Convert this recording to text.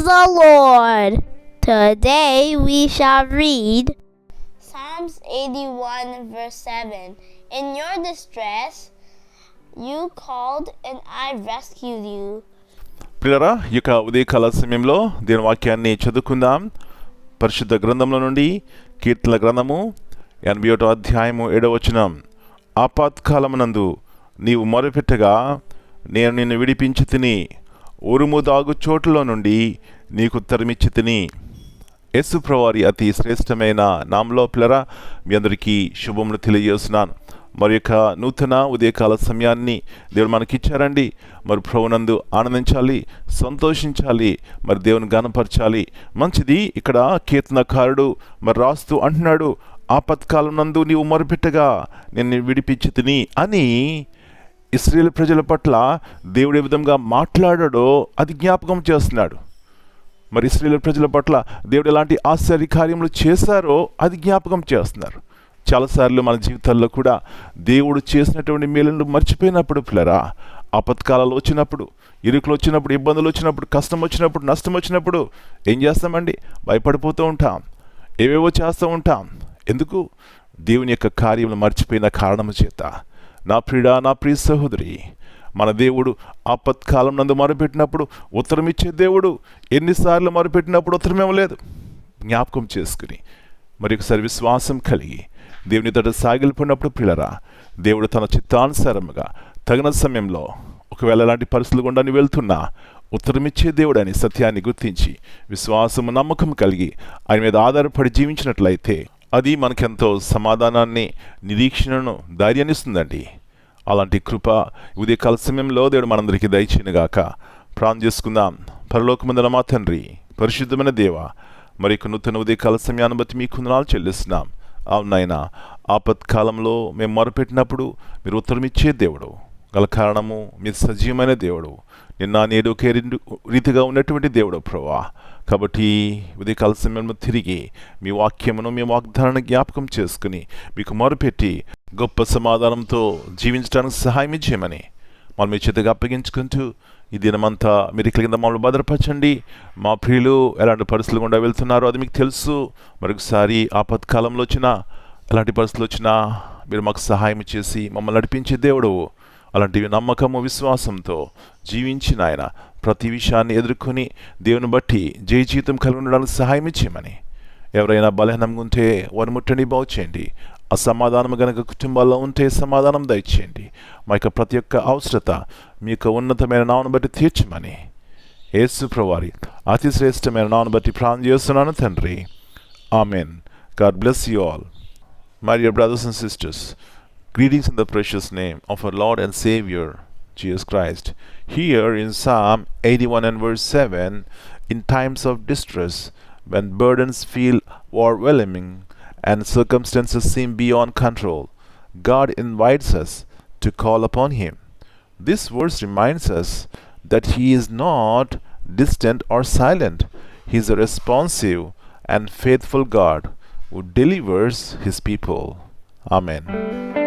the Lord. Today we shall read Psalms 81 verse 7. In your distress, you called and I rescued you. ప్రియులారా, ఈ యొక్క ఉదయకాల సమయంలో దేవుని వాక్యాన్ని చదువుకుందాం. పరిశుద్ధ గ్రంథంలో నుండి కీర్తనల గ్రంథము 81వ అధ్యాయము 7వ వచనం. ఆపత్కాలమునందు నీవు మొరపెట్టగా నేను నిన్ను విడిపించి తిని, ఉరుము దాగు చోటులో నుండి నీకు ఉత్తరమిచ్చి తిని. యేసు ప్రభువారి అతి శ్రేష్టమైన నామములో పిల్లరా మీ అందరికీ శుభములు తెలియజేస్తున్నాను. మరి యొక్క నూతన ఉదయకాల సమయాన్ని దేవుడు మనకిచ్చారండి. మరి ప్రభునందు ఆనందించాలి, సంతోషించాలి, మరి దేవుని గణపరచాలి. మంచిది. ఇక్కడ కీర్తనకారుడు మరి రాస్తూ అంటున్నాడు, ఆపత్కాలం నందు నీవు మొరపెట్టగా నేను విడిపించి తిని అని. ఇశ్రాయేలు ప్రజల పట్ల దేవుడు ఏ విధంగా మాట్లాడాడో అది జ్ఞాపకం చేస్తున్నాడు. మరి ఇశ్రాయేలు ప్రజల పట్ల దేవుడు ఎలాంటి ఆశ్చర్య కార్యములు చేశారో అది జ్ఞాపకం చేస్తున్నారు. చాలాసార్లు మన జీవితాల్లో కూడా దేవుడు చేసినటువంటి మేలును మర్చిపోయినప్పుడు పిల్లరా, ఆపత్కాలాలు వచ్చినప్పుడు, ఇరుకులు వచ్చినప్పుడు, ఇబ్బందులు వచ్చినప్పుడు, కష్టం వచ్చినప్పుడు, నష్టం వచ్చినప్పుడు ఏం చేస్తామండి? భయపడిపోతూ ఉంటాం, ఏవేవో చేస్తూ ఉంటాం. ఎందుకు? దేవుని యొక్క కార్యములు మర్చిపోయిన కారణము చేత. నా ప్రియుడా, నా ప్రియ సహోదరి, మన దేవుడు ఆపత్కాలం నందు మొరపెట్టినప్పుడు ఉత్తరం ఇచ్చే దేవుడు. ఎన్నిసార్లు మొరపెట్టినప్పుడు ఉత్తరం ఇవ్వలేదు. జ్ఞాపకం చేసుకుని మరి ఒకసారి విశ్వాసం కలిగి దేవుని తోట సాగిలిపోయినప్పుడు పిల్లరా, దేవుడు తన చిత్తానుసారముగా తగిన సమయంలో, ఒకవేళ అలాంటి పరిస్థితులు గుండా వెళ్తున్నా ఉత్తరమిచ్చే దేవుడు అని సత్యాన్ని గుర్తించి విశ్వాసము, నమ్మకం కలిగి ఆయన మీద ఆధారపడి జీవించినట్లయితే అది మనకెంతో సమాధానాన్ని, నిరీక్షణను, ధైర్యాన్ని ఇస్తుందండి. అలాంటి కృప ఉదయకాల సమయంలో దేవుడు మనందరికీ దయచేయనుగాక. ప్రార్థన చేసుకుందాం. పరలోకమందున మా తండ్రి, పరిశుద్ధమైన దేవ, మరి నూతన ఉదయకాల సమయాన్ని బట్టి మీకు వందనాలు చెల్లిస్తున్నాం. అవునైనా ఆపత్కాలంలో మేము మొరపెట్టినప్పుడు మీరు ఉత్తరం ఇచ్చే దేవుడు. గల కారణము మీరు సజీవమైన దేవుడు, నిన్న నేడు ఒకే రీతిగా ఉన్నటువంటి దేవుడు ప్రభువా. కాబట్టి ఉదయకాల సమయంలో తిరిగి మీ వాక్యమును, మీ వాగ్దానాన్ని జ్ఞాపకం చేసుకుని మీకు మొరపెట్టి గొప్ప సమాధానంతో జీవించడానికి సహాయం చేయమని మనం మీ చేతిగా అప్పగించుకుంటూ ఈ దినమంతా మీరు కింద మమ్మల్ని భద్రపరచండి. మా ప్రియులు ఎలాంటి పరిస్థితులు గుండా వెళ్తున్నారో అది మీకు తెలుసు. మరొకసారి ఆపత్కాలంలో వచ్చినా, ఎలాంటి పరిస్థితులు వచ్చినా మీరు మాకు సహాయం చేసి మమ్మల్ని నడిపించే దేవుడు. అలాంటివి నమ్మకము, విశ్వాసంతో జీవించిన ఆయన ప్రతి విషయాన్ని ఎదుర్కొని దేవుని బట్టి జయ జీవితం కలిగి ఉండడానికి సహాయం చేయమని. ఎవరైనా బలహీనంగా ఉంటే వారిని ముట్టండి, బాగు చేయండి. అసమాధానం కనుక కుటుంబాల్లో ఉంటే సమాధానం దయచేయండి. మా యొక్క ప్రతి ఒక్క అవసరత మీ యొక్క ఉన్నతమైన నామను బట్టి తీర్చమని యేసు ప్రభువారి అతి శ్రేష్టమైన నామను బట్టి ప్రార్థన చేస్తున్నాను తండ్రి. Amen. God bless you all. My dear brothers and sisters, greetings in the precious name of our Lord and Savior Jesus Christ. Here in Psalm 81 and verse 7, in times of distress, when burdens feel overwhelming and circumstances seem beyond control, God invites us to call upon Him. This verse reminds us that He is not distant or silent. He is a responsive and faithful God who delivers His people. Amen.